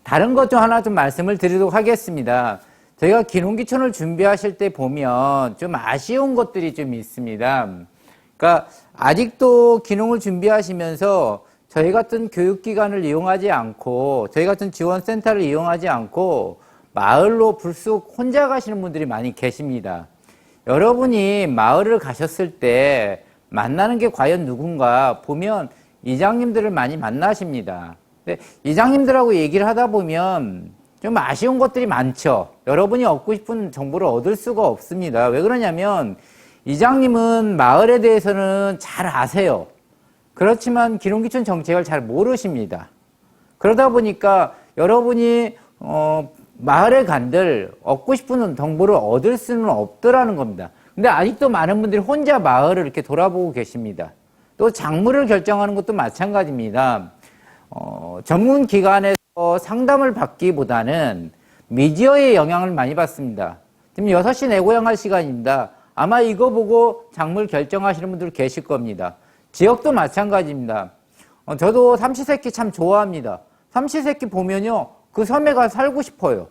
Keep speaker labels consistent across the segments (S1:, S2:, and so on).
S1: 다른 것 좀 하나 좀 말씀을 드리도록 하겠습니다. 저희가 기농기촌을 준비하실 때 보면 좀 아쉬운 것들이 좀 있습니다. 그러니까 아직도 기농을 준비하시면서 저희 같은 교육기관을 이용하지 않고 저희 같은 지원센터를 이용하지 않고 마을로 불쑥 혼자 가시는 분들이 많이 계십니다. 여러분이 마을을 가셨을 때 만나는 게 과연 누군가 보면 이장님들을 많이 만나십니다. 근데 이장님들하고 얘기를 하다 보면 좀 아쉬운 것들이 많죠. 여러분이 얻고 싶은 정보를 얻을 수가 없습니다. 왜 그러냐면 이장님은 마을에 대해서는 잘 아세요. 그렇지만 기농기촌 정책을 잘 모르십니다. 그러다 보니까 여러분이 마을에 간들 얻고 싶은 정보를 얻을 수는 없더라는 겁니다. 근데 아직도 많은 분들이 혼자 마을을 이렇게 돌아보고 계십니다. 또 작물을 결정하는 것도 마찬가지입니다. 전문 기관에서 상담을 받기보다는 미디어의 영향을 많이 받습니다. 지금 6시 내 고향 할 시간입니다. 아마 이거 보고 작물 결정하시는 분들 계실 겁니다. 지역도 마찬가지입니다. 저도 삼시세끼 참 좋아합니다. 삼시세끼 보면요, 그 섬에 가서 살고 싶어요.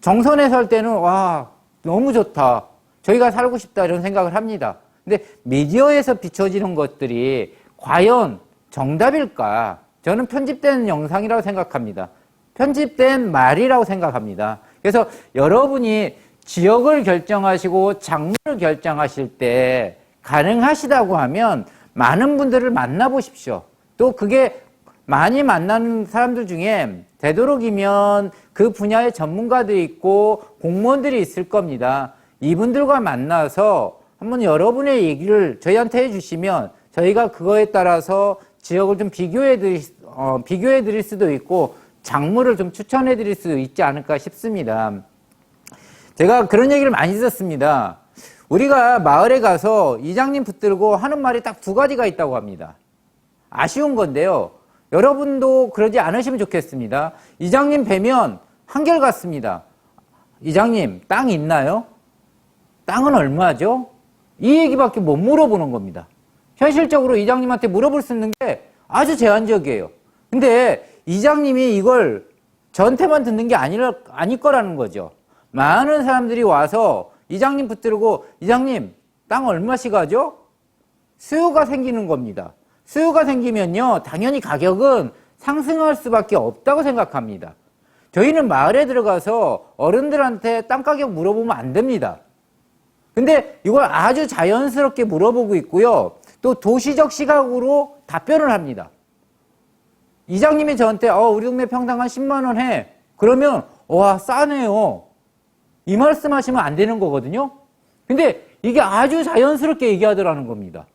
S1: 정선에 살 때는 와 너무 좋다. 저희가 살고 싶다 이런 생각을 합니다. 근데 미디어에서 비춰지는 것들이 과연 정답일까? 저는 편집된 영상이라고 생각합니다. 편집된 말이라고 생각합니다. 그래서 여러분이 지역을 결정하시고 작물을 결정하실 때 가능하시다고 하면 많은 분들을 만나보십시오. 또 그게 많이 만나는 사람들 중에 되도록이면 그 분야의 전문가들이 있고 공무원들이 있을 겁니다. 이분들과 만나서 한번 여러분의 얘기를 저희한테 해주시면 저희가 그거에 따라서 지역을 좀 비교해 드릴 수도 있고 작물을 좀 추천해 드릴 수도 있지 않을까 싶습니다. 제가 그런 얘기를 많이 듣습니다. 우리가 마을에 가서 이장님 붙들고 하는 말이 딱 2가지가 있다고 합니다. 아쉬운 건데요. 여러분도 그러지 않으시면 좋겠습니다. 이장님 뵈면 한결같습니다. 이장님, 땅 있나요? 땅은 얼마죠? 이 얘기밖에 못 물어보는 겁니다. 현실적으로 이장님한테 물어볼 수 있는 게 아주 제한적이에요. 근데 이장님이 이걸 저한테만 듣는 게 아닐 거라는 거죠. 많은 사람들이 와서 이장님 붙들고 이장님 땅 얼마씩 하죠? 수요가 생기는 겁니다. 수요가 생기면요 당연히 가격은 상승할 수밖에 없다고 생각합니다. 저희는 마을에 들어가서 어른들한테 땅 가격 물어보면 안 됩니다. 근데 이걸 아주 자연스럽게 물어보고 있고요. 또 도시적 시각으로 답변을 합니다. 이장님이 저한테 우리 동네 평당 한 10만 원 해. 그러면 와 싸네요. 이 말씀 하시면 안 되는 거거든요. 근데 이게 아주 자연스럽게 얘기하더라는 겁니다.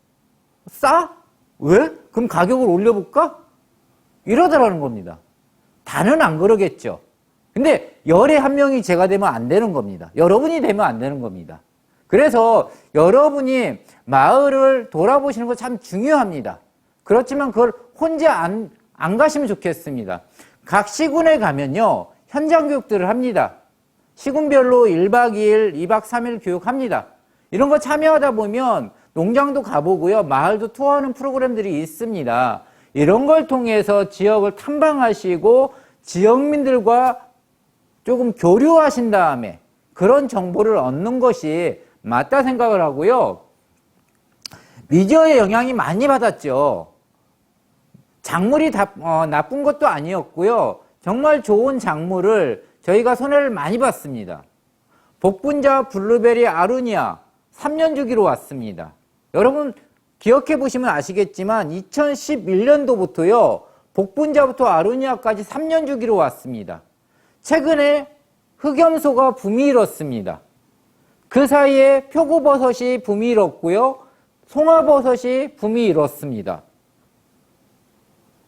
S1: 싸? 왜? 그럼 가격을 올려볼까? 이러더라는 겁니다. 다는 안 그러겠죠. 근데 열에 한 명이 제가 되면 안 되는 겁니다. 여러분이 되면 안 되는 겁니다. 그래서 여러분이 마을을 돌아보시는 거 참 중요합니다. 그렇지만 그걸 혼자 안 가시면 좋겠습니다. 각 시군에 가면요 현장 교육들을 합니다. 시군별로 1박 2일, 2박 3일 교육합니다. 이런 거 참여하다 보면 농장도 가보고요. 마을도 투어하는 프로그램들이 있습니다. 이런 걸 통해서 지역을 탐방하시고 지역민들과 조금 교류하신 다음에 그런 정보를 얻는 것이 맞다 생각을 하고요. 미디어의 영향이 많이 받았죠. 작물이 나쁜 것도 아니었고요. 정말 좋은 작물을 저희가 손해를 많이 봤습니다. 복분자, 블루베리, 아루니아 3년 주기로 왔습니다. 여러분 기억해 보시면 아시겠지만 2011년도부터요. 복분자부터 아루니아까지 3년 주기로 왔습니다. 최근에 흑염소가 붐이 일었습니다. 그 사이에 표고버섯이 붐이 일었고요. 송화버섯이 붐이 일었습니다.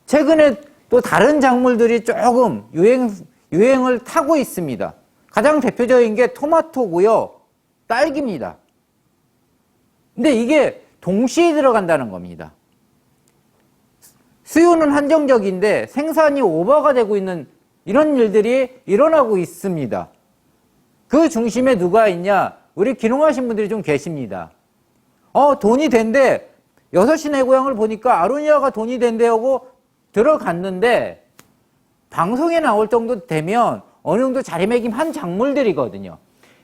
S1: 최근에 또 다른 작물들이 조금 유행을 타고 있습니다. 가장 대표적인 게 토마토고요. 딸기입니다. 근데 이게 동시에 들어간다는 겁니다. 수요는 한정적인데 생산이 오버가 되고 있는 이런 일들이 일어나고 있습니다. 그 중심에 누가 있냐? 우리 기농하신 분들이 좀 계십니다. 돈이 된대. 6시 내 고향을 보니까 아로니아가 돈이 된대 하고 들어갔는데 방송에 나올 정도 되면 어느 정도 자리매김한 작물들이거든요.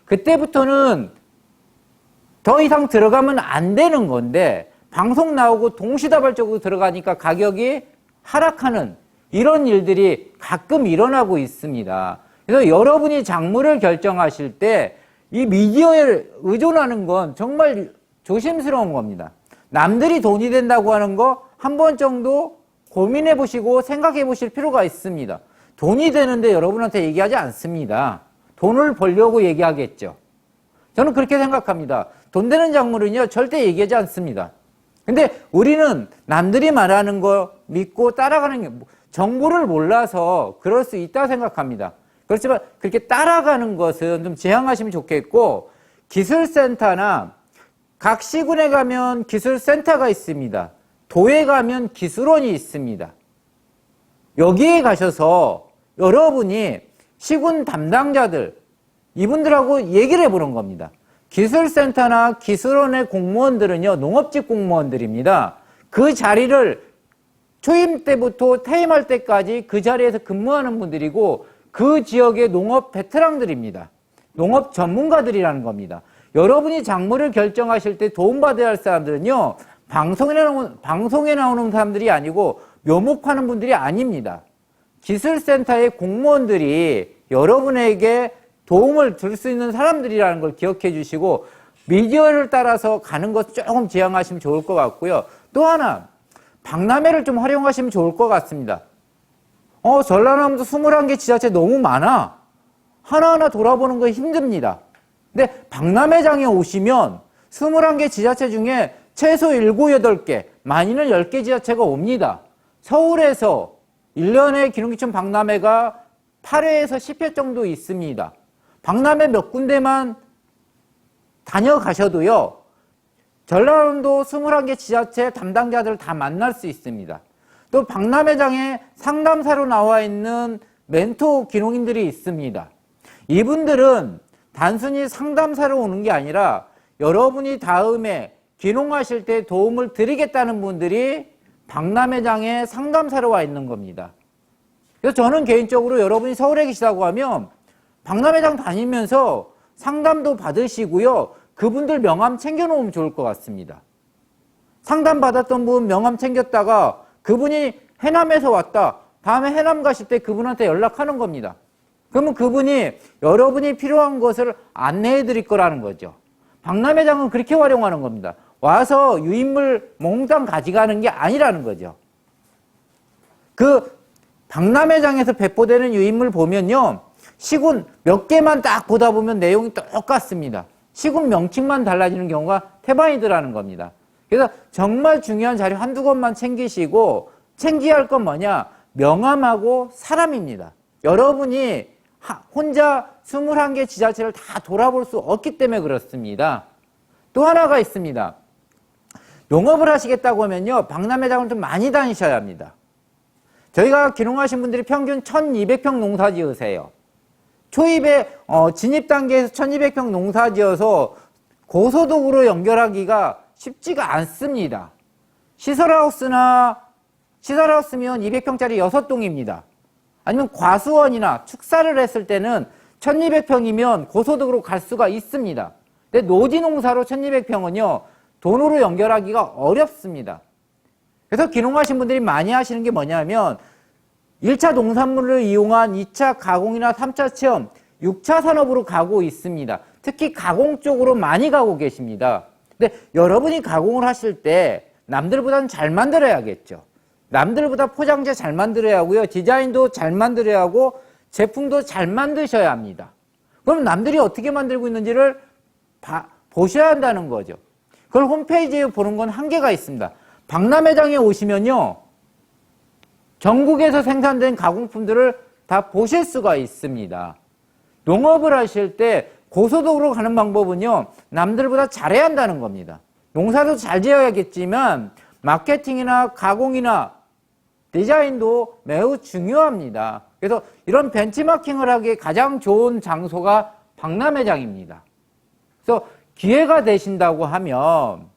S1: 그때부터는 더 이상 들어가면 안 되는 건데 방송 나오고 동시다발적으로 들어가니까 가격이 하락하는 이런 일들이 가끔 일어나고 있습니다. 그래서 여러분이 작물을 결정하실 때 이 미디어에 의존하는 건 정말 조심스러운 겁니다. 남들이 돈이 된다고 하는 거 한 번 정도 고민해 보시고 생각해 보실 필요가 있습니다. 돈이 되는데 여러분한테 얘기하지 않습니다. 돈을 벌려고 얘기하겠죠. 저는 그렇게 생각합니다. 돈 되는 작물은요, 절대 얘기하지 않습니다. 근데 우리는 남들이 말하는 거 믿고 따라가는 게, 정보를 몰라서 그럴 수 있다고 생각합니다. 그렇지만 그렇게 따라가는 것은 좀 지양하시면 좋겠고, 기술센터나 각 시군에 가면 기술센터가 있습니다. 도에 가면 기술원이 있습니다. 여기에 가셔서 여러분이 시군 담당자들, 이분들하고 얘기를 해보는 겁니다. 기술센터나 기술원의 공무원들은요, 농업직 공무원들입니다. 그 자리를 초임 때부터 퇴임할 때까지 그 자리에서 근무하는 분들이고 그 지역의 농업 베테랑들입니다. 농업 전문가들이라는 겁니다. 여러분이 작물을 결정하실 때 도움받아야 할 사람들은요, 방송에 나오는 사람들이 아니고 묘목하는 분들이 아닙니다. 기술센터의 공무원들이 여러분에게 도움을 줄 수 있는 사람들이라는 걸 기억해 주시고 미디어를 따라서 가는 것 조금 지양하시면 좋을 것 같고요. 또 하나, 박람회를 좀 활용하시면 좋을 것 같습니다. 전라남도 21개 지자체 너무 많아. 하나하나 돌아보는 거 힘듭니다. 근데 박람회장에 오시면 21개 지자체 중에 최소 7, 8개, 많이는 10개 지자체가 옵니다. 서울에서 1년에 기농기촌 박람회가 8회에서 10회 정도 있습니다. 박람회 몇 군데만 다녀가셔도요, 전라남도 21개 지자체 담당자들을 다 만날 수 있습니다. 또 박람회장에 상담사로 나와 있는 멘토 기농인들이 있습니다. 이분들은 단순히 상담사로 오는 게 아니라 여러분이 다음에 기농하실 때 도움을 드리겠다는 분들이 박람회장에 상담사로 와 있는 겁니다. 그래서 저는 개인적으로 여러분이 서울에 계시다고 하면 박람회장 다니면서 상담도 받으시고요, 그분들 명함 챙겨놓으면 좋을 것 같습니다. 상담 받았던 분 명함 챙겼다가 그분이 해남에서 왔다, 다음에 해남 가실 때 그분한테 연락하는 겁니다. 그러면 그분이 여러분이 필요한 것을 안내해 드릴 거라는 거죠. 박람회장은 그렇게 활용하는 겁니다. 와서 유인물 몽땅 가져가는 게 아니라는 거죠. 그 박람회장에서 배포되는 유인물 보면요, 시군 몇 개만 딱 보다 보면 내용이 똑같습니다. 시군 명칭만 달라지는 경우가 태반이더라는 겁니다. 그래서 정말 중요한 자료 한두 권만 챙기시고 챙겨야 할 건 뭐냐? 명함하고 사람입니다. 여러분이 혼자 21개 지자체를 다 돌아볼 수 없기 때문에 그렇습니다. 또 하나가 있습니다. 농업을 하시겠다고 하면요, 박람회장을 좀 많이 다니셔야 합니다. 저희가 기농하신 분들이 평균 1200평 농사 지으세요. 초입에 진입 단계에서 1200평 농사 지어서 고소득으로 연결하기가 쉽지가 않습니다. 시설하우스면 200평짜리 6동입니다. 아니면 과수원이나 축사를 했을 때는 1200평이면 고소득으로 갈 수가 있습니다. 근데 노지농사로 1200평은요, 돈으로 연결하기가 어렵습니다. 그래서 기농하신 분들이 많이 하시는 게 뭐냐면 1차 농산물을 이용한 2차 가공이나 3차 체험, 6차 산업으로 가고 있습니다. 특히 가공 쪽으로 많이 가고 계십니다. 근데 여러분이 가공을 하실 때 남들보다는 잘 만들어야겠죠. 남들보다 포장재 잘 만들어야 하고요, 디자인도 잘 만들어야 하고 제품도 잘 만드셔야 합니다. 그럼 남들이 어떻게 만들고 있는지를 보셔야 한다는 거죠. 그걸 홈페이지에 보는 건 한계가 있습니다. 박람회장에 오시면요, 전국에서 생산된 가공품들을 다 보실 수가 있습니다. 농업을 하실 때 고소득으로 가는 방법은요, 남들보다 잘해야 한다는 겁니다. 농사도 잘 지어야겠지만 마케팅이나 가공이나 디자인도 매우 중요합니다. 그래서 이런 벤치마킹을 하기에 가장 좋은 장소가 박람회장입니다. 그래서 기회가 되신다고 하면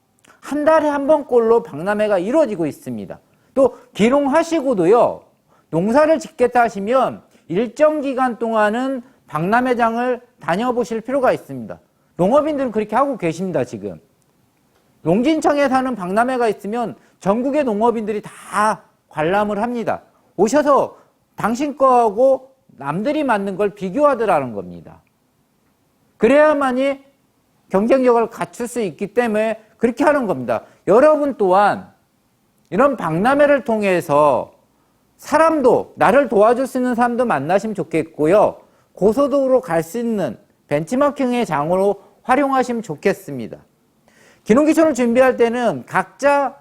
S1: 한 달에 한 번꼴로 박람회가 이루어지고 있습니다. 또 기농하시고도요, 농사를 짓겠다 하시면 일정 기간 동안은 박람회장을 다녀보실 필요가 있습니다. 농업인들은 그렇게 하고 계십니다, 지금. 농진청에 사는 박람회가 있으면 전국의 농업인들이 다 관람을 합니다. 오셔서 당신 거하고 남들이 만든 걸 비교하더라는 겁니다. 그래야만이 경쟁력을 갖출 수 있기 때문에 그렇게 하는 겁니다. 여러분 또한 이런 박람회를 통해서 사람도, 나를 도와줄 수 있는 사람도 만나시면 좋겠고요. 고소득으로 갈 수 있는 벤치마킹의 장으로 활용하시면 좋겠습니다. 기농기촌을 준비할 때는 각자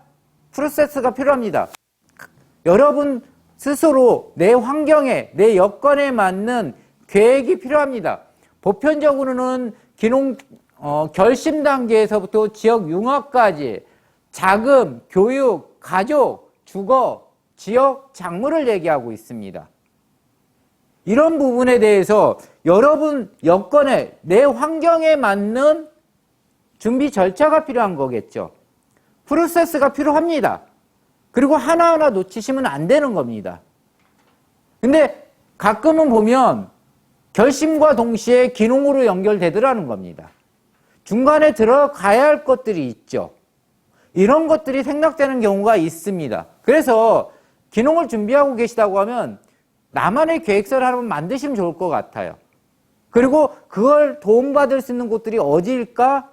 S1: 프로세스가 필요합니다. 여러분 스스로 내 환경에, 내 여건에 맞는 계획이 필요합니다. 보편적으로는 결심 단계에서부터 지역 융합까지 자금, 교육, 가족, 주거, 지역, 작물을 얘기하고 있습니다. 이런 부분에 대해서 여러분 여건에, 내 환경에 맞는 준비 절차가 필요한 거겠죠. 프로세스가 필요합니다. 그리고 하나하나 놓치시면 안 되는 겁니다. 근데 가끔은 보면 결심과 동시에 기농으로 연결되더라는 겁니다. 중간에 들어가야 할 것들이 있죠. 이런 것들이 생략되는 경우가 있습니다. 그래서 기농을 준비하고 계시다고 하면 나만의 계획서를 하나 만드시면 좋을 것 같아요. 그리고 그걸 도움받을 수 있는 곳들이 어디일까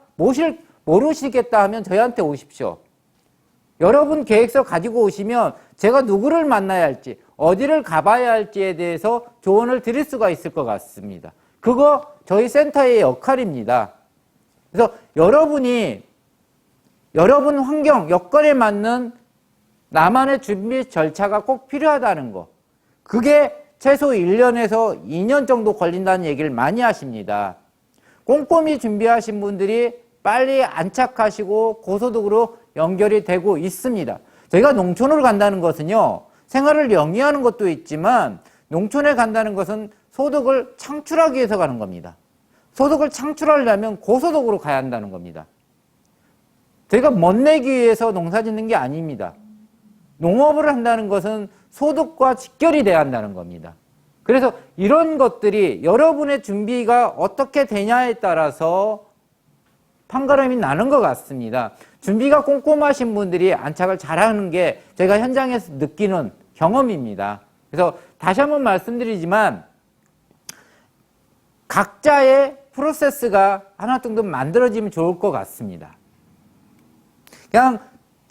S1: 모르시겠다 하면 저희한테 오십시오. 여러분 계획서 가지고 오시면 제가 누구를 만나야 할지, 어디를 가봐야 할지에 대해서 조언을 드릴 수가 있을 것 같습니다. 그거 저희 센터의 역할입니다. 그래서 여러분이 여러분 환경, 여건에 맞는 나만의 준비 절차가 꼭 필요하다는 거. 그게 최소 1년에서 2년 정도 걸린다는 얘기를 많이 하십니다. 꼼꼼히 준비하신 분들이 빨리 안착하시고 고소득으로 연결이 되고 있습니다. 저희가 농촌으로 간다는 것은요, 생활을 영위하는 것도 있지만 농촌에 간다는 것은 소득을 창출하기 위해서 가는 겁니다. 소득을 창출하려면 고소득으로 가야 한다는 겁니다. 저희가 멋내기 위해서 농사 짓는 게 아닙니다. 농업을 한다는 것은 소득과 직결이 돼야 한다는 겁니다. 그래서 이런 것들이 여러분의 준비가 어떻게 되냐에 따라서 판가름이 나는 것 같습니다. 준비가 꼼꼼하신 분들이 안착을 잘하는 게 제가 현장에서 느끼는 경험입니다. 그래서 다시 한번 말씀드리지만 각자의 프로세스가 하나 정도 만들어지면 좋을 것 같습니다. 그냥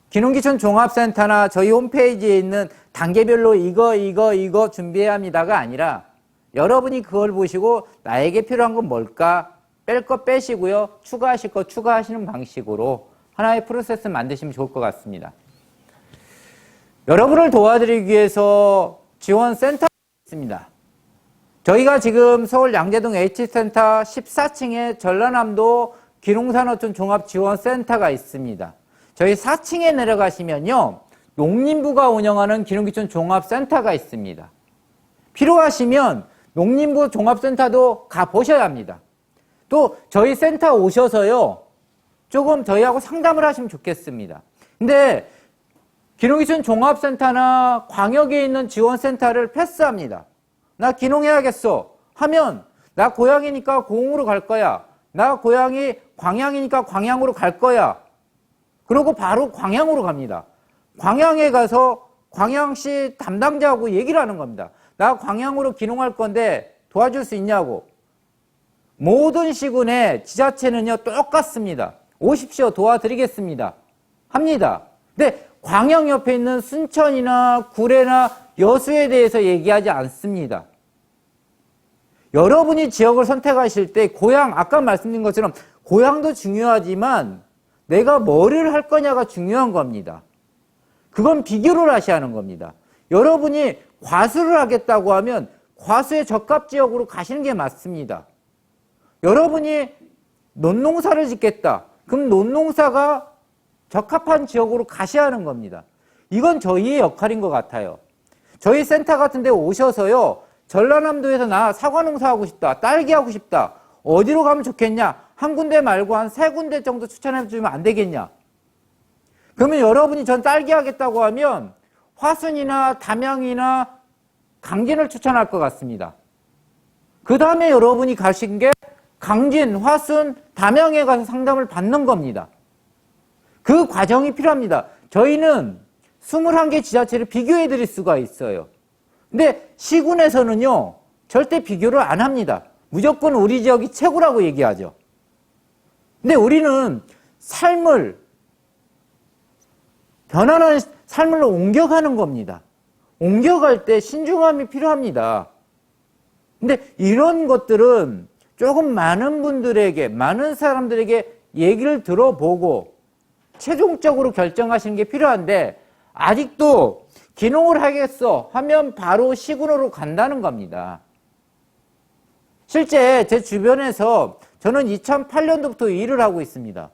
S1: 기농기촌 종합센터나 저희 홈페이지에 있는 단계별로 이거 준비해야 합니다가 아니라 여러분이 그걸 보시고 나에게 필요한 건 뭘까? 뺄 거 빼시고요. 추가하실 거 추가하시는 방식으로 하나의 프로세스 만드시면 좋을 것 같습니다. 여러분을 도와드리기 위해서 지원센터가 있습니다. 저희가 지금 서울 양재동 H센터 14층에 전라남도 기농산어촌 종합지원센터가 있습니다. 저희 4층에 내려가시면요, 농림부가 운영하는 기농기촌 종합센터가 있습니다. 필요하시면 농림부 종합센터도 가보셔야 합니다. 또 저희 센터 오셔서요, 조금 저희하고 상담을 하시면 좋겠습니다. 근데 기농기촌 종합센터나 광역에 있는 지원센터를 패스합니다. 나 기농해야겠어 하면 나 고향이니까 고흥으로 갈 거야. 나 고향이 광양이니까 광양으로 갈 거야. 그리고 바로 광양으로 갑니다. 광양에 가서 광양시 담당자하고 얘기를 하는 겁니다. 나 광양으로 기농할 건데 도와줄 수 있냐고. 모든 시군의 지자체는요 똑같습니다. 오십시오. 도와드리겠습니다. 합니다. 근데 광양 옆에 있는 순천이나 구례나 여수에 대해서 얘기하지 않습니다. 여러분이 지역을 선택하실 때 고향, 아까 말씀드린 것처럼 고향도 중요하지만 내가 뭐를 할 거냐가 중요한 겁니다. 그건 비교를 하셔야 하는 겁니다. 여러분이 과수를 하겠다고 하면 과수의 적합 지역으로 가시는 게 맞습니다. 여러분이 논농사를 짓겠다. 그럼 논농사가 적합한 지역으로 가셔야 하는 겁니다. 이건 저희의 역할인 것 같아요. 저희 센터 같은 데 오셔서요, 전라남도에서 나 사과 농사하고 싶다, 딸기 하고 싶다, 어디로 가면 좋겠냐, 한 군데 말고 한 3군데 정도 추천해 주면 안 되겠냐. 그러면 여러분이 전 딸기 하겠다고 하면 화순이나 담양이나 강진을 추천할 것 같습니다. 그 다음에 여러분이 가신 게 강진, 화순, 담양에 가서 상담을 받는 겁니다. 그 과정이 필요합니다. 저희는 21개 지자체를 비교해 드릴 수가 있어요. 근데 시군에서는요, 절대 비교를 안 합니다. 무조건 우리 지역이 최고라고 얘기하죠. 근데 우리는 변화하는 삶을 옮겨가는 겁니다. 옮겨갈 때 신중함이 필요합니다. 근데 이런 것들은 조금 많은 분들에게, 많은 사람들에게 얘기를 들어보고 최종적으로 결정하시는 게 필요한데, 아직도 기농을 하겠어 하면 바로 시군으로 간다는 겁니다. 실제 제 주변에서 저는 2008년도부터 일을 하고 있습니다.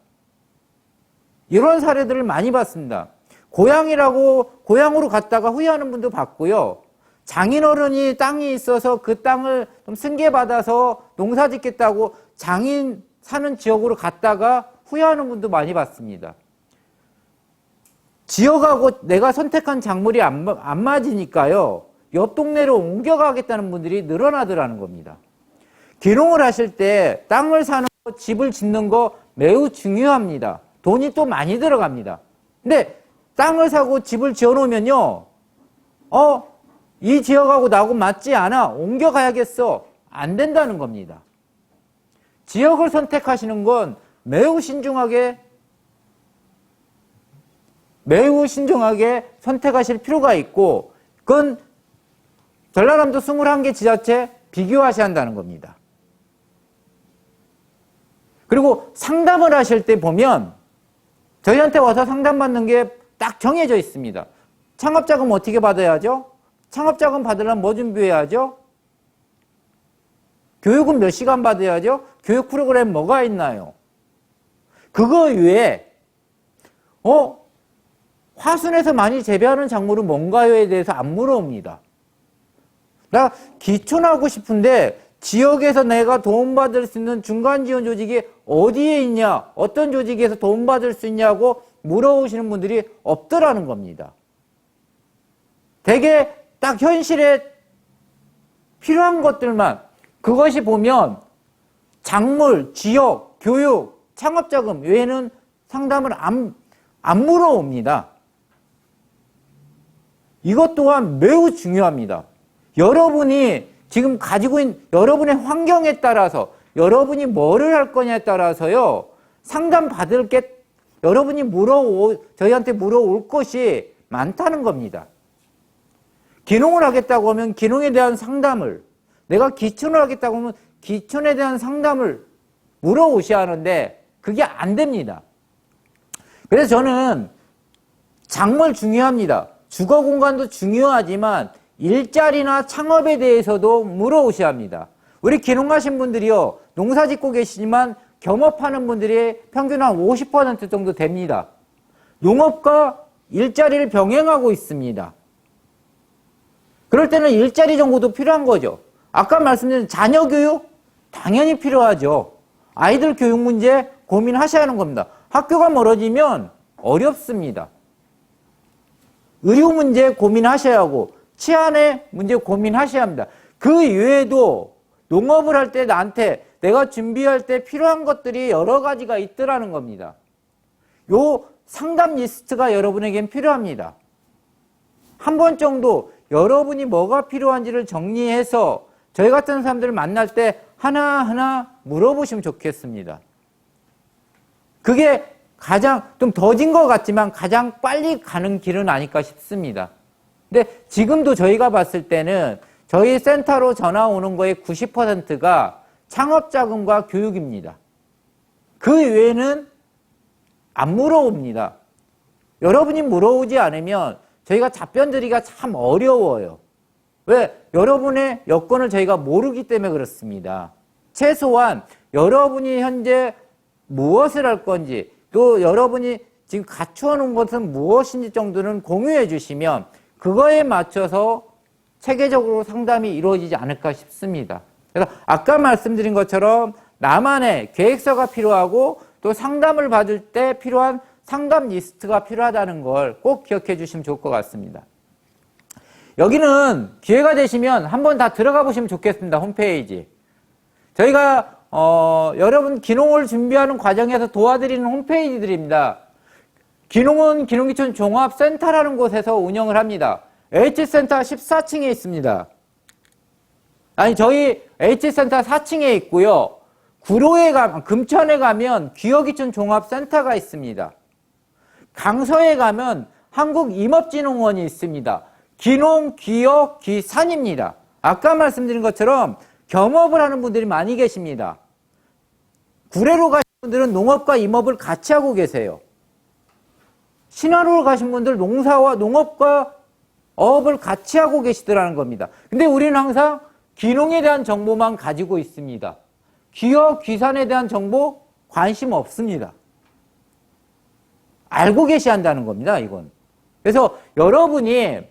S1: 이런 사례들을 많이 봤습니다. 고향으로 갔다가 후회하는 분도 봤고요. 장인어른이 땅이 있어서 그 땅을 좀 승계받아서 농사 짓겠다고 장인 사는 지역으로 갔다가 후회하는 분도 많이 봤습니다. 지역하고 내가 선택한 작물이 안 맞으니까요, 옆 동네로 옮겨가겠다는 분들이 늘어나더라는 겁니다. 기농을 하실 때 땅을 사는 거, 집을 짓는 거 매우 중요합니다. 돈이 또 많이 들어갑니다. 근데 땅을 사고 집을 지어놓으면요, 이 지역하고 나하고 맞지 않아, 옮겨가야겠어, 안 된다는 겁니다. 지역을 선택하시는 건 매우 신중하게 선택하실 필요가 있고, 그건 전라남도 21개 지자체 비교하셔야 한다는 겁니다. 그리고 상담을 하실 때 보면 저희한테 와서 상담받는 게 딱 정해져 있습니다. 창업자금 어떻게 받아야죠? 창업자금 받으려면 뭐 준비해야죠? 교육은 몇 시간 받아야죠? 교육 프로그램 뭐가 있나요? 그거 외에 화순에서 많이 재배하는 작물은 뭔가요에 대해서 안 물어옵니다. 나 기촌하고 싶은데 지역에서 내가 도움받을 수 있는 중간지원 조직이 어디에 있냐, 어떤 조직에서 도움받을 수 있냐고 물어오시는 분들이 없더라는 겁니다. 되게 딱 현실에 필요한 것들만, 그것이 보면 작물, 지역, 교육, 창업자금 외에는 상담을 안 물어옵니다. 이것 또한 매우 중요합니다. 여러분이 지금 가지고 있는 여러분의 환경에 따라서 여러분이 뭐를 할 거냐에 따라서요, 상담 받을 게 여러분이 저희한테 물어올 것이 많다는 겁니다. 기농을 하겠다고 하면 기농에 대한 상담을, 내가 기촌을 하겠다고 하면 기촌에 대한 상담을 물어오셔야 하는데 그게 안 됩니다. 그래서 저는 작물 중요합니다. 주거 공간도 중요하지만 일자리나 창업에 대해서도 물어오셔야 합니다. 우리 기농하신 분들이요, 농사 짓고 계시지만 겸업하는 분들이 평균 한 50% 정도 됩니다. 농업과 일자리를 병행하고 있습니다. 그럴 때는 일자리 정보도 필요한 거죠. 아까 말씀드린 자녀 교육? 당연히 필요하죠. 아이들 교육 문제 고민하셔야 하는 겁니다. 학교가 멀어지면 어렵습니다. 의료 문제 고민하셔야 하고, 치안의 문제 고민하셔야 합니다. 그 이외에도 농업을 할 때 나한테 내가 준비할 때 필요한 것들이 여러 가지가 있더라는 겁니다. 요 상담 리스트가 여러분에겐 필요합니다. 한 번 정도 여러분이 뭐가 필요한지를 정리해서 저희 같은 사람들을 만날 때 하나하나 물어보시면 좋겠습니다. 그게 가장 좀 더딘 것 같지만 가장 빨리 가는 길은 아닐까 싶습니다. 근데 지금도 저희가 봤을 때는 저희 센터로 전화 오는 거의 90%가 창업자금과 교육입니다. 그 외에는 안 물어옵니다. 여러분이 물어오지 않으면 저희가 답변 드리기가 참 어려워요. 왜? 여러분의 여건을 저희가 모르기 때문에 그렇습니다. 최소한 여러분이 현재 무엇을 할 건지, 또 여러분이 지금 갖추어 놓은 것은 무엇인지 정도는 공유해 주시면 그거에 맞춰서 체계적으로 상담이 이루어지지 않을까 싶습니다. 그래서 아까 말씀드린 것처럼 나만의 계획서가 필요하고 또 상담을 받을 때 필요한 상담 리스트가 필요하다는 걸 꼭 기억해 주시면 좋을 것 같습니다. 여기는 기회가 되시면 한번 다 들어가 보시면 좋겠습니다. 홈페이지. 저희가 여러분 기농을 준비하는 과정에서 도와드리는 홈페이지들입니다. 기농은 기농기촌 종합센터라는 곳에서 운영을 합니다. H센터 14층에 있습니다. 아니, 저희 H센터 4층에 있고요. 금천에 가면 기업기촌 종합센터가 있습니다. 강서에 가면 한국임업진흥원이 있습니다. 기농, 기업, 기산입니다. 아까 말씀드린 것처럼 겸업을 하는 분들이 많이 계십니다. 구례로 가신 분들은 농업과 임업을 같이 하고 계세요. 신화로 가신 분들 농사와 농업과 어업을 같이 하고 계시더라는 겁니다. 근데 우리는 항상 기농에 대한 정보만 가지고 있습니다. 기업, 기산에 대한 정보 관심 없습니다. 알고 계셔야 한다는 겁니다, 이건. 그래서 여러분이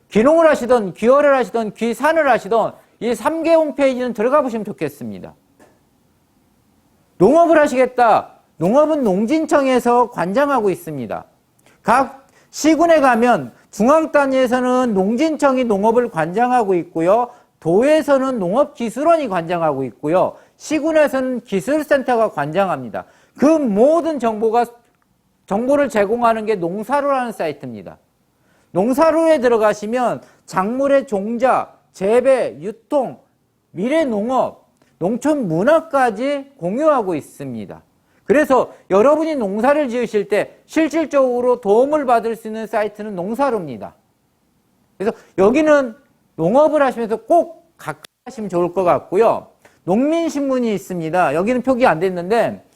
S1: 기농을 하시던, 기어를 하시던, 기산을 하시던 이 3개 홈페이지는 들어가 보시면 좋겠습니다. 농업을 하시겠다. 농업은 농진청에서 관장하고 있습니다. 각 시군에 가면 중앙 단위에서는 농진청이 농업을 관장하고 있고요. 도에서는 농업기술원이 관장하고 있고요. 시군에서는 기술센터가 관장합니다. 그 모든 정보를 제공하는 게 농사로라는 사이트입니다. 농사로에 들어가시면 작물의 종자, 재배, 유통, 미래농업, 농촌문화까지 공유하고 있습니다. 그래서 여러분이 농사를 지으실 때 실질적으로 도움을 받을 수 있는 사이트는 농사로입니다. 그래서 여기는 농업을 하시면서 꼭 가까이 하시면 좋을 것 같고요. 농민신문이 있습니다. 여기는 표기 안 됐는데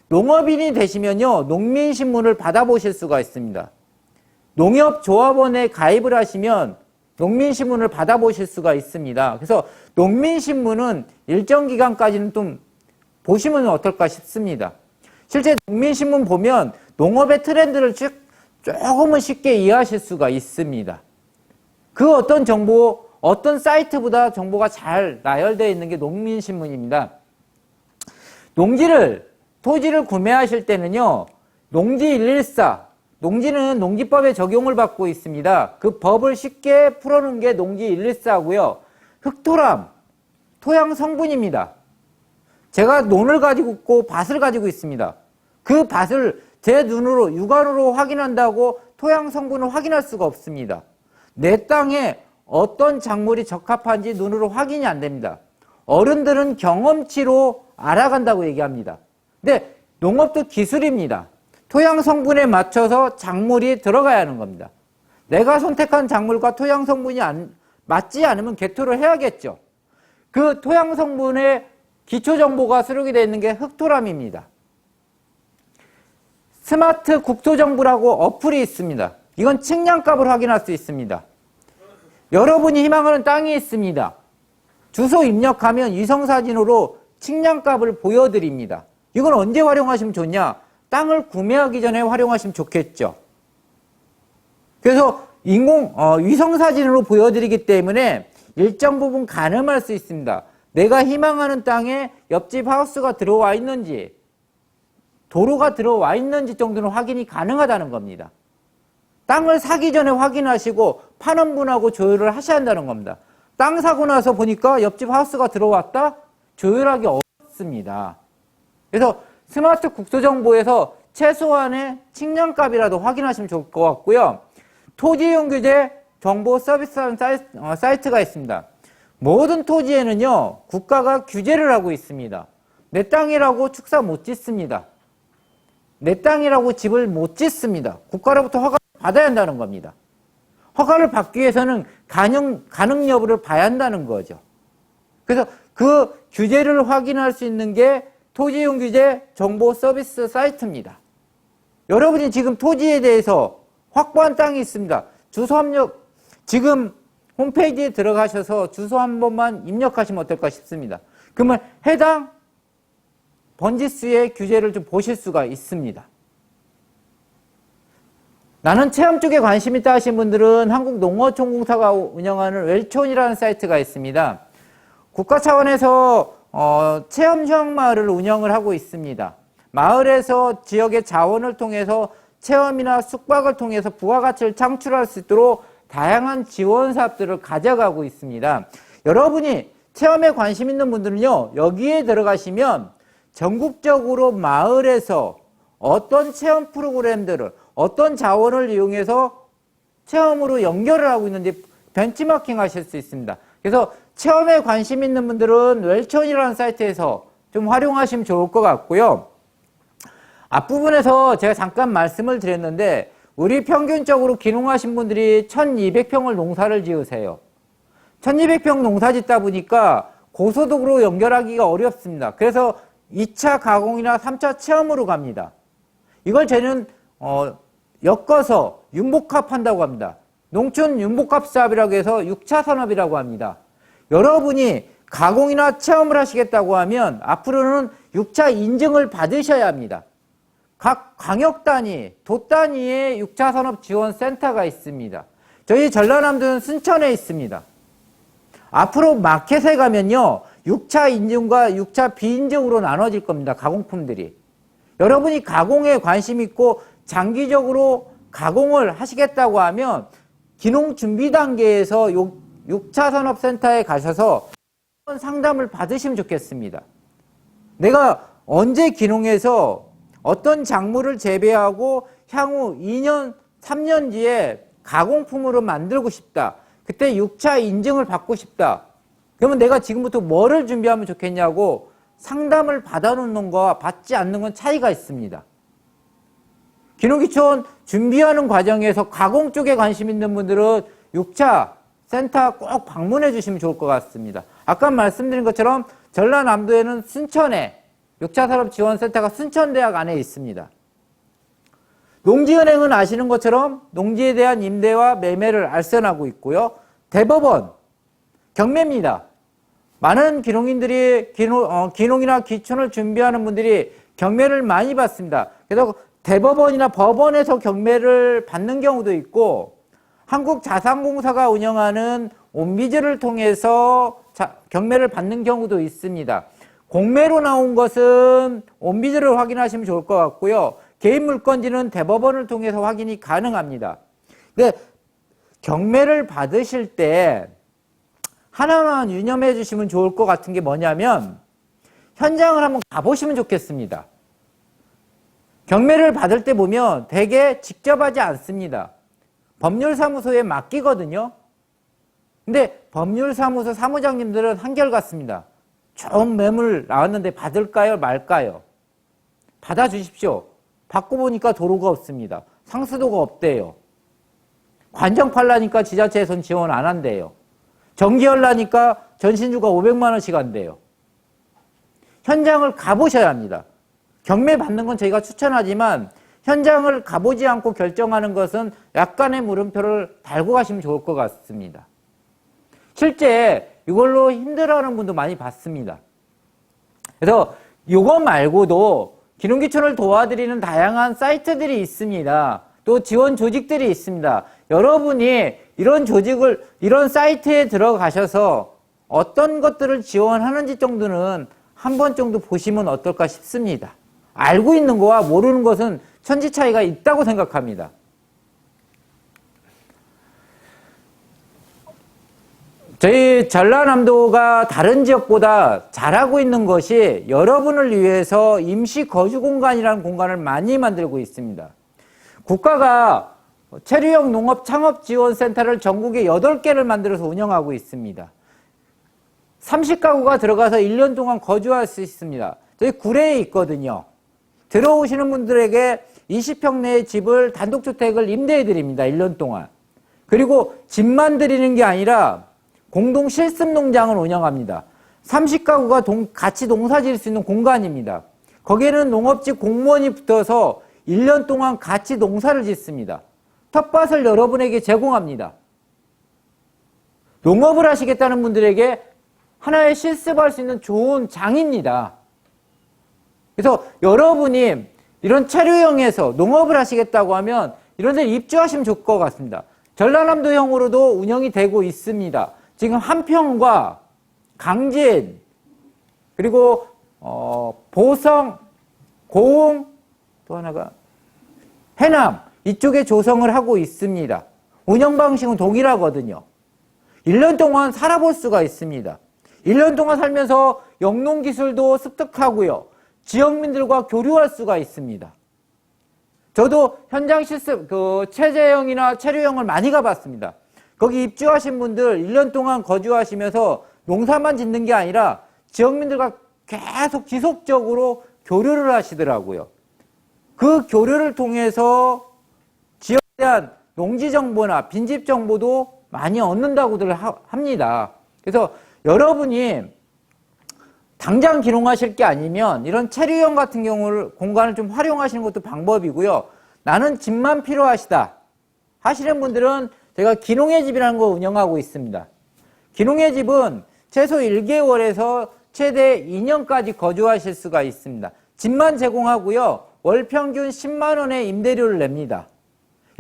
S1: 농업인이 되시면요, 농민신문을 받아보실 수가 있습니다. 농협조합원에 가입을 하시면 농민신문을 받아보실 수가 있습니다. 그래서 농민신문은 일정 기간까지는 좀 보시면 어떨까 싶습니다. 실제 농민신문 보면 농업의 트렌드를 조금은 쉽게 이해하실 수가 있습니다. 그 어떤 정보, 어떤 사이트보다 정보가 잘 나열되어 있는 게 농민신문입니다. 토지를 구매하실 때는요, 농지 114, 농지는 농지법에 적용을 받고 있습니다. 그 법을 쉽게 풀어놓은 게 농지 114고요. 흑토람, 토양 성분입니다. 제가 논을 가지고 있고 밭을 가지고 있습니다. 그 밭을 제 눈으로, 육안으로 확인한다고 토양 성분을 확인할 수가 없습니다. 내 땅에 어떤 작물이 적합한지 눈으로 확인이 안 됩니다. 어른들은 경험치로 알아간다고 얘기합니다. 근데 농업도 기술입니다. 토양 성분에 맞춰서 작물이 들어가야 하는 겁니다. 내가 선택한 작물과 토양 성분이 맞지 않으면 개토를 해야겠죠. 그 토양 성분의 기초 정보가 수록이 되어 있는 게 흑토람입니다. 스마트 국토정보라고 어플이 있습니다. 이건 측량값을 확인할 수 있습니다. 여러분이 희망하는 땅이 있습니다. 주소 입력하면 위성사진으로 측량값을 보여드립니다. 이건 언제 활용하시면 좋냐? 땅을 구매하기 전에 활용하시면 좋겠죠. 그래서 위성사진으로 보여드리기 때문에 일정 부분 가늠할 수 있습니다. 내가 희망하는 땅에 옆집 하우스가 들어와 있는지, 도로가 들어와 있는지 정도는 확인이 가능하다는 겁니다. 땅을 사기 전에 확인하시고 파는 분하고 조율을 하셔야 한다는 겁니다. 땅 사고 나서 보니까 옆집 하우스가 들어왔다? 조율하기 어렵습니다. 그래서 스마트 국토정보에서 최소한의 측량값이라도 확인하시면 좋을 것 같고요. 토지이용 규제 정보 서비스라는 사이트가 있습니다. 모든 토지에는요, 국가가 규제를 하고 있습니다. 내 땅이라고 축사 못 짓습니다. 내 땅이라고 집을 못 짓습니다. 국가로부터 허가를 받아야 한다는 겁니다. 허가를 받기 위해서는 가능 여부를 봐야 한다는 거죠. 그래서 그 규제를 확인할 수 있는 게 토지이용 규제 정보 서비스 사이트입니다. 여러분이 지금 토지에 대해서 확보한 땅이 있습니다. 주소 합력, 지금 홈페이지에 들어가셔서 주소 한 번만 입력하시면 어떨까 싶습니다. 그러면 해당 번지수의 규제를 좀 보실 수가 있습니다. 나는 체험 쪽에 관심 있다 하신 분들은 한국농어촌공사가 운영하는 웰촌이라는 사이트가 있습니다. 국가 차원에서 체험 휴양마을을 운영을 하고 있습니다. 마을에서 지역의 자원을 통해서 체험이나 숙박을 통해서 부가가치를 창출할 수 있도록 다양한 지원 사업들을 가져가고 있습니다. 여러분이 체험에 관심 있는 분들은요, 여기에 들어가시면 전국적으로 마을에서 어떤 체험 프로그램들을, 어떤 자원을 이용해서 체험으로 연결을 하고 있는지 벤치마킹 하실 수 있습니다. 그래서 체험에 관심 있는 분들은 웰천이라는 사이트에서 좀 활용하시면 좋을 것 같고요. 앞부분에서 제가 잠깐 말씀을 드렸는데, 우리 평균적으로 귀농하신 분들이 1200평을 농사를 지으세요. 1200평 농사 짓다 보니까 고소득으로 연결하기가 어렵습니다. 그래서 2차 가공이나 3차 체험으로 갑니다. 이걸 저는 엮어서 융복합한다고 합니다. 농촌 융복합 사업이라고 해서 6차 산업이라고 합니다. 여러분이 가공이나 체험을 하시겠다고 하면 앞으로는 6차 인증을 받으셔야 합니다. 각 광역 단위, 도 단위의 6차 산업 지원 센터가 있습니다. 저희 전라남도는 순천에 있습니다. 앞으로 마켓에 가면요, 6차 인증과 6차 비인증으로 나눠질 겁니다. 가공품들이. 여러분이 가공에 관심 있고 장기적으로 가공을 하시겠다고 하면 귀농 준비 단계에서 6차 산업센터에 가셔서 상담을 받으시면 좋겠습니다. 내가 언제 귀농해서 어떤 작물을 재배하고 향후 2년, 3년 뒤에 가공품으로 만들고 싶다. 그때 6차 인증을 받고 싶다. 그러면 내가 지금부터 뭐를 준비하면 좋겠냐고 상담을 받아놓는 거와 받지 않는 건 차이가 있습니다. 귀농귀촌 준비하는 과정에서 가공 쪽에 관심 있는 분들은 6차 센터 꼭 방문해 주시면 좋을 것 같습니다. 아까 말씀드린 것처럼 전라남도에는 순천에 6차 산업지원센터가 순천대학 안에 있습니다. 농지은행은 아시는 것처럼 농지에 대한 임대와 매매를 알선하고 있고요. 대법원, 경매입니다. 많은 귀농인들이 귀농이나 귀촌을 준비하는 분들이 경매를 많이 받습니다. 그래서 대법원이나 법원에서 경매를 받는 경우도 있고, 한국자산공사가 운영하는 온비즈를 통해서 경매를 받는 경우도 있습니다. 공매로 나온 것은 온비즈를 확인하시면 좋을 것 같고요. 개인 물건지는 대법원을 통해서 확인이 가능합니다. 근데 경매를 받으실 때 하나만 유념해 주시면 좋을 것 같은 게 뭐냐면, 현장을 한번 가보시면 좋겠습니다. 경매를 받을 때 보면 대개 직접 하지 않습니다. 법률사무소에 맡기거든요. 근데 법률사무소 사무장님들은 한결같습니다. 좋은 매물 나왔는데 받을까요, 말까요? 받아주십시오. 받고 보니까 도로가 없습니다. 상수도가 없대요. 관정 팔라니까 지자체에선 지원 안 한대요. 정기하려니까 전신주가 500만 원씩 한대요. 현장을 가보셔야 합니다. 경매 받는 건 저희가 추천하지만 현장을 가보지 않고 결정하는 것은 약간의 물음표를 달고 가시면 좋을 것 같습니다. 실제 이걸로 힘들어하는 분도 많이 봤습니다. 그래서 이거 말고도 귀농귀촌을 도와드리는 다양한 사이트들이 있습니다. 또 지원 조직들이 있습니다. 여러분이 이런 사이트에 들어가셔서 어떤 것들을 지원하는지 정도는 한 번 정도 보시면 어떨까 싶습니다. 알고 있는 거와 모르는 것은 천지 차이가 있다고 생각합니다. 저희 전라남도가 다른 지역보다 잘하고 있는 것이 여러분을 위해서 임시 거주 공간이라는 공간을 많이 만들고 있습니다. 국가가 체류형 농업 창업 지원센터를 전국에 8개를 만들어서 운영하고 있습니다. 30가구가 들어가서 1년 동안 거주할 수 있습니다. 저희 구례에 있거든요. 들어오시는 분들에게 20평 내의 집을 단독주택을 임대해 드립니다. 1년 동안. 그리고 집만 드리는 게 아니라 공동 실습 농장을 운영합니다. 30가구가 같이 농사 지을 수 있는 공간입니다. 거기에는 농업직 공무원이 붙어서 1년 동안 같이 농사를 짓습니다. 텃밭을 여러분에게 제공합니다. 농업을 하시겠다는 분들에게 하나의 실습할 수 있는 좋은 장입니다. 그래서 여러분이 이런 체류형에서 농업을 하시겠다고 하면 이런 데 입주하시면 좋을 것 같습니다. 전라남도형으로도 운영이 되고 있습니다. 지금 한평과 강진, 그리고 보성, 고흥, 또 하나가 해남, 이쪽에 조성을 하고 있습니다. 운영 방식은 동일하거든요. 1년 동안 살아볼 수가 있습니다. 1년 동안 살면서 영농 기술도 습득하고요. 지역민들과 교류할 수가 있습니다. 저도 현장 실습, 체제형이나 체류형을 많이 가봤습니다. 거기 입주하신 분들 1년 동안 거주하시면서 농사만 짓는 게 아니라 지역민들과 계속 지속적으로 교류를 하시더라고요. 그 교류를 통해서 지역에 대한 농지 정보나 빈집 정보도 많이 얻는다고들 합니다. 그래서 여러분이 당장 기농하실 게 아니면 이런 체류형 같은 경우를 공간을 좀 활용하시는 것도 방법이고요. 나는 집만 필요하시다 하시는 분들은 제가 기농의 집이라는 걸 운영하고 있습니다. 기농의 집은 최소 1개월에서 최대 2년까지 거주하실 수가 있습니다. 집만 제공하고요. 월 평균 10만 원의 임대료를 냅니다.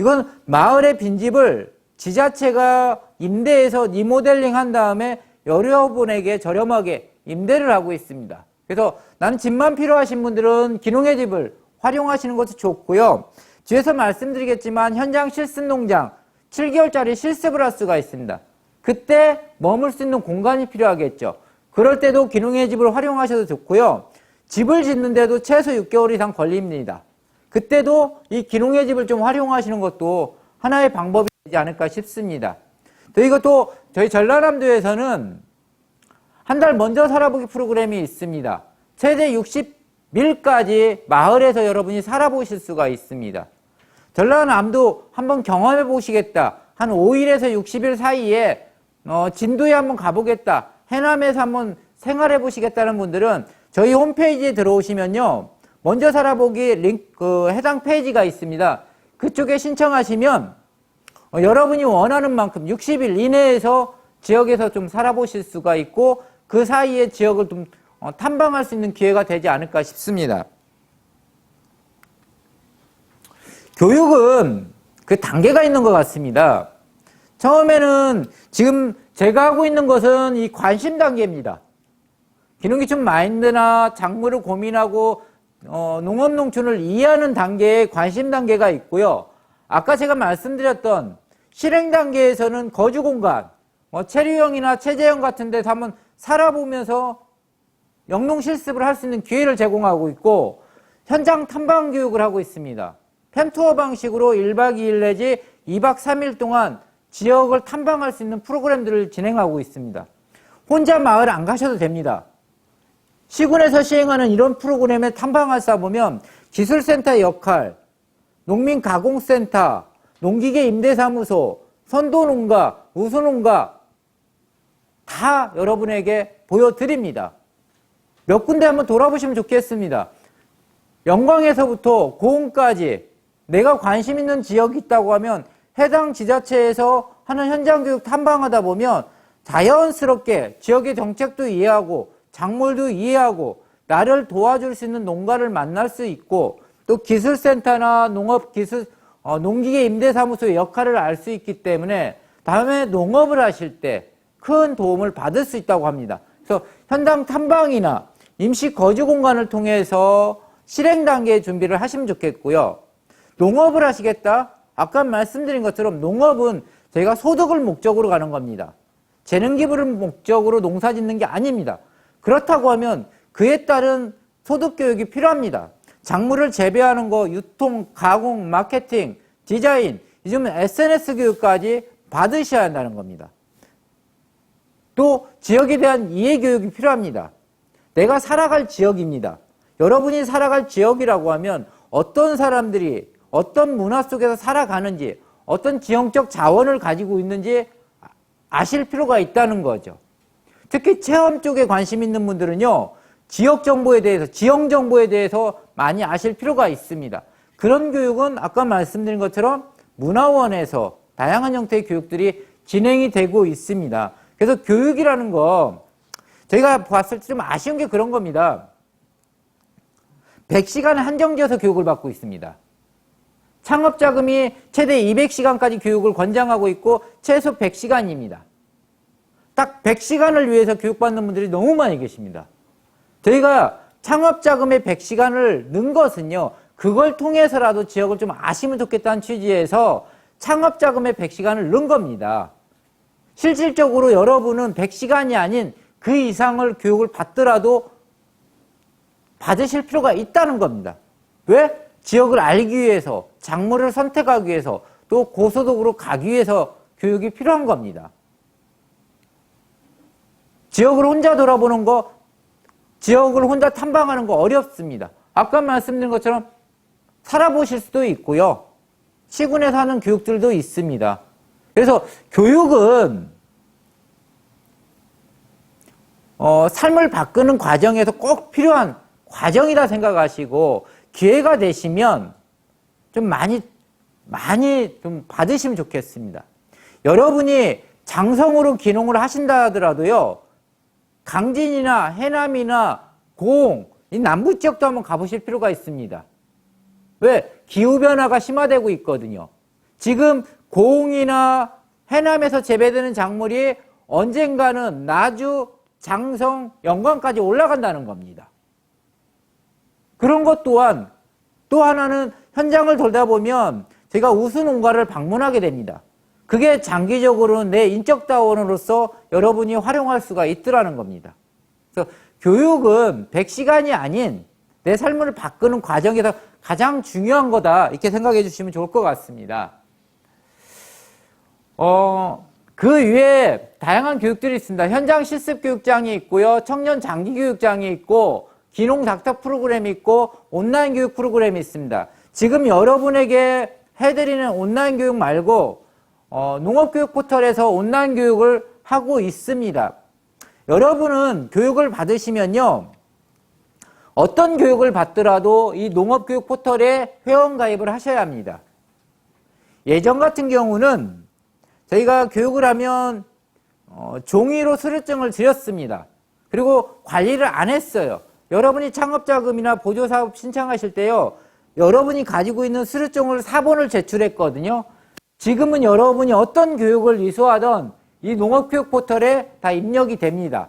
S1: 이건 마을의 빈집을 지자체가 임대해서 리모델링 한 다음에 여러분에게 저렴하게 임대를 하고 있습니다. 그래서 나는 집만 필요하신 분들은 기농의 집을 활용하시는 것도 좋고요. 뒤에서 말씀드리겠지만 현장 실습 농장 7개월짜리 실습을 할 수가 있습니다. 그때 머물 수 있는 공간이 필요하겠죠. 그럴 때도 기농의 집을 활용하셔도 좋고요. 집을 짓는데도 최소 6개월 이상 걸립니다. 그때도 이 기농의 집을 좀 활용하시는 것도 하나의 방법이 되지 않을까 싶습니다. 또 이것도 저희 전라남도에서는 한 달 먼저 살아보기 프로그램이 있습니다. 최대 60일까지 마을에서 여러분이 살아보실 수가 있습니다. 전라남도 한번 경험해 보시겠다. 한 5일에서 60일 사이에 진도에 한번 가보겠다. 해남에서 한번 생활해 보시겠다는 분들은 저희 홈페이지에 들어오시면요. 먼저 살아보기 링크, 해당 페이지가 있습니다. 그쪽에 신청하시면 여러분이 원하는 만큼 60일 이내에서 지역에서 좀 살아보실 수가 있고 그 사이에 지역을 좀 탐방할 수 있는 기회가 되지 않을까 싶습니다. 교육은 그 단계가 있는 것 같습니다. 처음에는 지금 제가 하고 있는 것은 이 관심 단계입니다. 기농기촌 마인드나 작물을 고민하고 농업 농촌을 이해하는 단계에 관심 단계가 있고요. 아까 제가 말씀드렸던 실행 단계에서는 거주 공간, 체류형이나 체제형 같은 데서 한번 살아보면서 영농 실습을 할 수 있는 기회를 제공하고 있고 현장 탐방 교육을 하고 있습니다. 펜투어 방식으로 1박 2일 내지 2박 3일 동안 지역을 탐방할 수 있는 프로그램들을 진행하고 있습니다. 혼자 마을 안 가셔도 됩니다. 시군에서 시행하는 이런 프로그램에 탐방을 쌓아보면 기술센터의 역할, 농민가공센터, 농기계 임대사무소, 선도농가, 우수농가 다 여러분에게 보여드립니다. 몇 군데 한번 돌아보시면 좋겠습니다. 영광에서부터 고흥까지 내가 관심 있는 지역이 있다고 하면 해당 지자체에서 하는 현장교육 탐방하다 보면 자연스럽게 지역의 정책도 이해하고 작물도 이해하고 나를 도와줄 수 있는 농가를 만날 수 있고 또 기술센터나 농기계 임대사무소의 역할을 알 수 있기 때문에 다음에 농업을 하실 때 큰 도움을 받을 수 있다고 합니다. 그래서 현장 탐방이나 임시 거주 공간을 통해서 실행 단계의 준비를 하시면 좋겠고요. 농업을 하시겠다? 아까 말씀드린 것처럼 농업은 저희가 소득을 목적으로 가는 겁니다. 재능 기부를 목적으로 농사 짓는 게 아닙니다. 그렇다고 하면 그에 따른 소득 교육이 필요합니다. 작물을 재배하는 거, 유통, 가공, 마케팅, 디자인, 요즘은 SNS 교육까지 받으셔야 한다는 겁니다. 또 지역에 대한 이해 교육이 필요합니다. 내가 살아갈 지역입니다. 여러분이 살아갈 지역이라고 하면 어떤 사람들이 어떤 문화 속에서 살아가는지 어떤 지형적 자원을 가지고 있는지 아실 필요가 있다는 거죠. 특히 체험 쪽에 관심 있는 분들은요. 지역 정보에 대해서, 지형 정보에 대해서 많이 아실 필요가 있습니다. 그런 교육은 아까 말씀드린 것처럼 문화원에서 다양한 형태의 교육들이 진행이 되고 있습니다. 그래서 교육이라는 거 저희가 봤을 때 좀 아쉬운 게 그런 겁니다. 100시간을 한정지어서 교육을 받고 있습니다. 창업자금이 최대 200시간까지 교육을 권장하고 있고 최소 100시간입니다. 딱 100시간을 위해서 교육받는 분들이 너무 많이 계십니다. 저희가 창업자금의 100시간을 넣은 것은요. 그걸 통해서라도 지역을 좀 아시면 좋겠다는 취지에서 창업자금의 100시간을 넣은 겁니다. 실질적으로 여러분은 100시간이 아닌 그 이상을 교육을 받더라도 받으실 필요가 있다는 겁니다. 왜? 지역을 알기 위해서, 작물을 선택하기 위해서, 또 고소득으로 가기 위해서 교육이 필요한 겁니다. 지역을 혼자 돌아보는 거, 지역을 혼자 탐방하는 거 어렵습니다. 아까 말씀드린 것처럼 살아보실 수도 있고요. 시군에서 하는 교육들도 있습니다. 그래서 교육은 삶을 바꾸는 과정에서 꼭 필요한 과정이다 생각하시고 기회가 되시면 좀 많이 좀 받으시면 좋겠습니다. 여러분이 장성으로 귀농을 하신다 하더라도요. 강진이나 해남이나 고흥, 이 남부 지역도 한번 가보실 필요가 있습니다. 왜? 기후변화가 심화되고 있거든요. 지금 고흥이나 해남에서 재배되는 작물이 언젠가는 나주, 장성, 영광까지 올라간다는 겁니다. 그런 것 또한 또 하나는 현장을 돌다 보면 제가 우수 농가를 방문하게 됩니다. 그게 장기적으로는 내 인적 자원으로서 여러분이 활용할 수가 있더라는 겁니다. 그래서 교육은 100시간이 아닌 내 삶을 바꾸는 과정에서 가장 중요한 거다 이렇게 생각해 주시면 좋을 것 같습니다. 그 위에 다양한 교육들이 있습니다. 현장 실습 교육장이 있고요. 청년 장기 교육장이 있고 귀농 닥터 프로그램이 있고 온라인 교육 프로그램이 있습니다. 지금 여러분에게 해드리는 온라인 교육 말고 농업교육 포털에서 온라인 교육을 하고 있습니다. 여러분은 교육을 받으시면요. 어떤 교육을 받더라도 이 농업교육 포털에 회원가입을 하셔야 합니다. 예전 같은 경우는 저희가 교육을 하면 종이로 수료증을 드렸습니다. 그리고 관리를 안 했어요. 여러분이 창업자금이나 보조사업 신청하실 때요. 여러분이 가지고 있는 수료증을 4번을 제출했거든요. 지금은 여러분이 어떤 교육을 이수하던 이 농업교육 포털에 다 입력이 됩니다.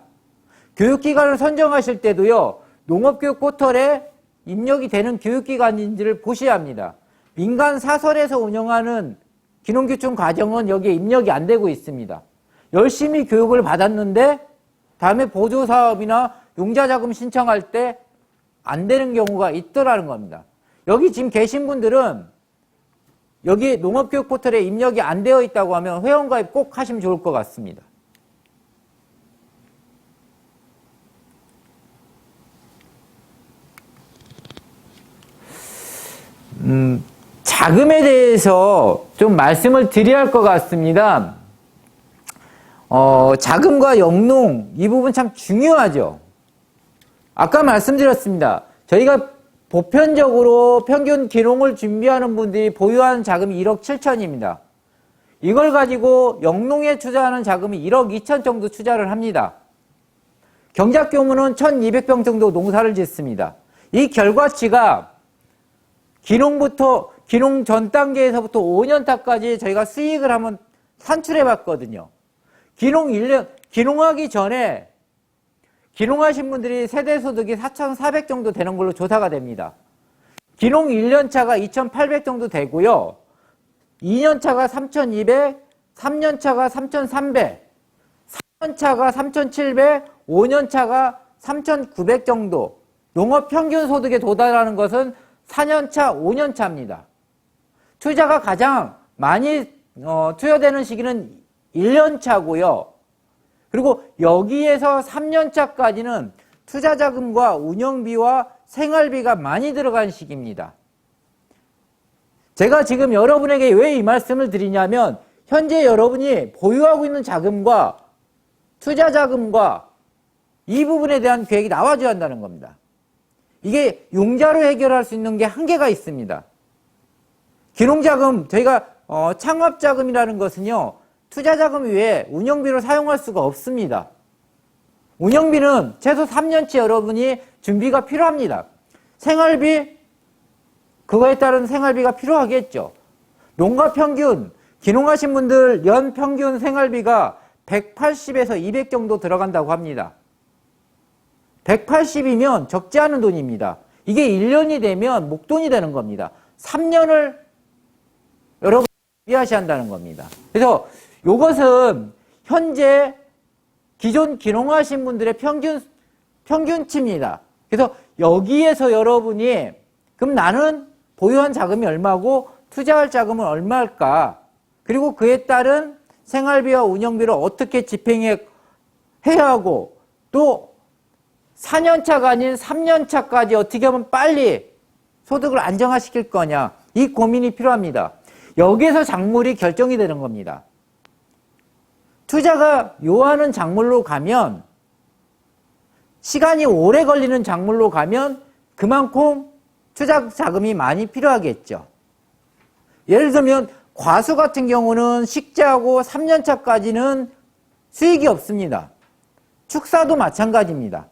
S1: 교육기관을 선정하실 때도요. 농업교육 포털에 입력이 되는 교육기관인지를 보셔야 합니다. 민간 사설에서 운영하는 귀농귀촌 과정은 여기에 입력이 안 되고 있습니다. 열심히 교육을 받았는데 다음에 보조사업이나 용자자금 신청할 때 안 되는 경우가 있더라는 겁니다. 여기 지금 계신 분들은 여기 농업교육 포털에 입력이 안 되어 있다고 하면 회원가입 꼭 하시면 좋을 것 같습니다. 자금에 대해서 좀 말씀을 드려야 할 것 같습니다. 자금과 영농 이 부분 참 중요하죠. 아까 말씀드렸습니다. 저희가 보편적으로 평균 귀농을 준비하는 분들이 보유하는 자금이 1억 7천입니다. 이걸 가지고 영농에 투자하는 자금이 1억 2천 정도 투자를 합니다. 경작 규모는 1200평 정도 농사를 짓습니다. 이 결과치가 귀농 전 단계에서부터 5년타까지 저희가 수익을 한번 산출해 봤거든요. 귀농하기 전에 귀농하신 분들이 세대소득이 4,400 정도 되는 걸로 조사가 됩니다. 귀농 1년차가 2,800 정도 되고요. 2년차가 3,200, 3년차가 3,300, 4년차가 3,700, 5년차가 3,900 정도. 농업 평균 소득에 도달하는 것은 4년차, 5년차입니다. 투자가 가장 많이 투여되는 시기는 1년차고요. 그리고 여기에서 3년차까지는 투자자금과 운영비와 생활비가 많이 들어간 시기입니다. 제가 지금 여러분에게 왜 이 말씀을 드리냐면 현재 여러분이 보유하고 있는 자금과 투자자금과 이 부분에 대한 계획이 나와줘야 한다는 겁니다. 이게 융자로 해결할 수 있는 게 한계가 있습니다. 귀농자금, 저희가 창업자금이라는 것은요. 투자자금 외에 운영비로 사용할 수가 없습니다. 운영비는 최소 3년치 여러분이 준비가 필요합니다. 생활비, 그거에 따른 생활비가 필요하겠죠. 농가 평균, 귀농하신 분들 연 평균 생활비가 180에서 200 정도 들어간다고 합니다. 180이면 적지 않은 돈입니다. 이게 1년이 되면 목돈이 되는 겁니다. 3년을 여러분 비하시한다는 겁니다. 그래서 이것은 현재 기존 기농하신 분들의 평균치입니다. 그래서 여기에서 여러분이 그럼 나는 보유한 자금이 얼마고 투자할 자금은 얼마일까? 그리고 그에 따른 생활비와 운영비를 어떻게 집행해야 하고 또 4년차가 아닌 3년차까지 어떻게 하면 빨리 소득을 안정화시킬 거냐. 이 고민이 필요합니다. 여기에서 작물이 결정이 되는 겁니다. 투자가 요하는 작물로 가면 시간이 오래 걸리는 작물로 가면 그만큼 투자 자금이 많이 필요하겠죠. 예를 들면 과수 같은 경우는 식재하고 3년차까지는 수익이 없습니다. 축사도 마찬가지입니다.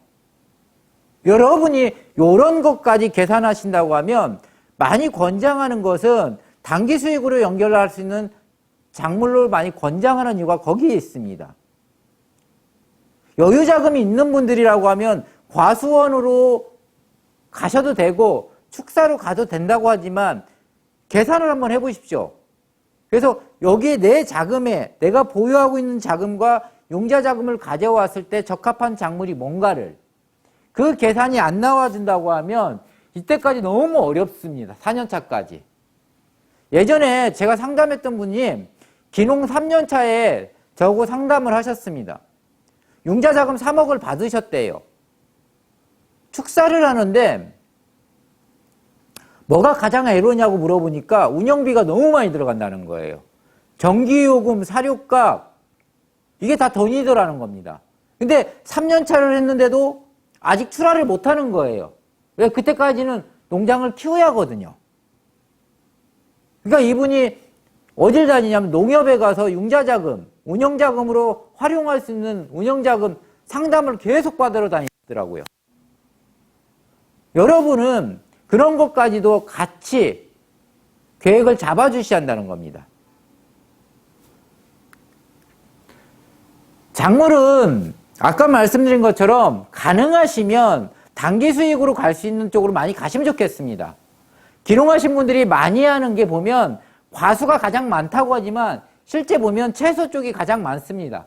S1: 여러분이 이런 것까지 계산하신다고 하면 많이 권장하는 것은 단기 수익으로 연결할 수 있는 작물로 많이 권장하는 이유가 거기에 있습니다. 여유 자금이 있는 분들이라고 하면 과수원으로 가셔도 되고 축사로 가도 된다고 하지만 계산을 한번 해보십시오. 그래서 여기에 내 자금에 내가 보유하고 있는 자금과 융자 자금을 가져왔을 때 적합한 작물이 뭔가를 그 계산이 안 나와준다고 하면 이때까지 너무 어렵습니다. 4년차까지. 예전에 제가 상담했던 분이 기농 3년차에 저하고 상담을 하셨습니다. 융자 자금 3억을 받으셨대요. 축사를 하는데 뭐가 가장 애로냐고 물어보니까 운영비가 너무 많이 들어간다는 거예요. 전기요금, 사료값 이게 다 돈이 들어가는 겁니다. 근데 3년차를 했는데도 아직 출하를 못하는 거예요. 왜? 그때까지는 농장을 키워야 하거든요. 그러니까 이분이 어딜 다니냐면 농협에 가서 융자자금, 운영자금으로 활용할 수 있는 운영자금 상담을 계속 받으러 다니더라고요. 여러분은 그런 것까지도 같이 계획을 잡아주셔야 한다는 겁니다. 작물은 아까 말씀드린 것처럼 가능하시면 단기 수익으로 갈 수 있는 쪽으로 많이 가시면 좋겠습니다. 기농하신 분들이 많이 하는 게 보면 과수가 가장 많다고 하지만 실제 보면 채소 쪽이 가장 많습니다.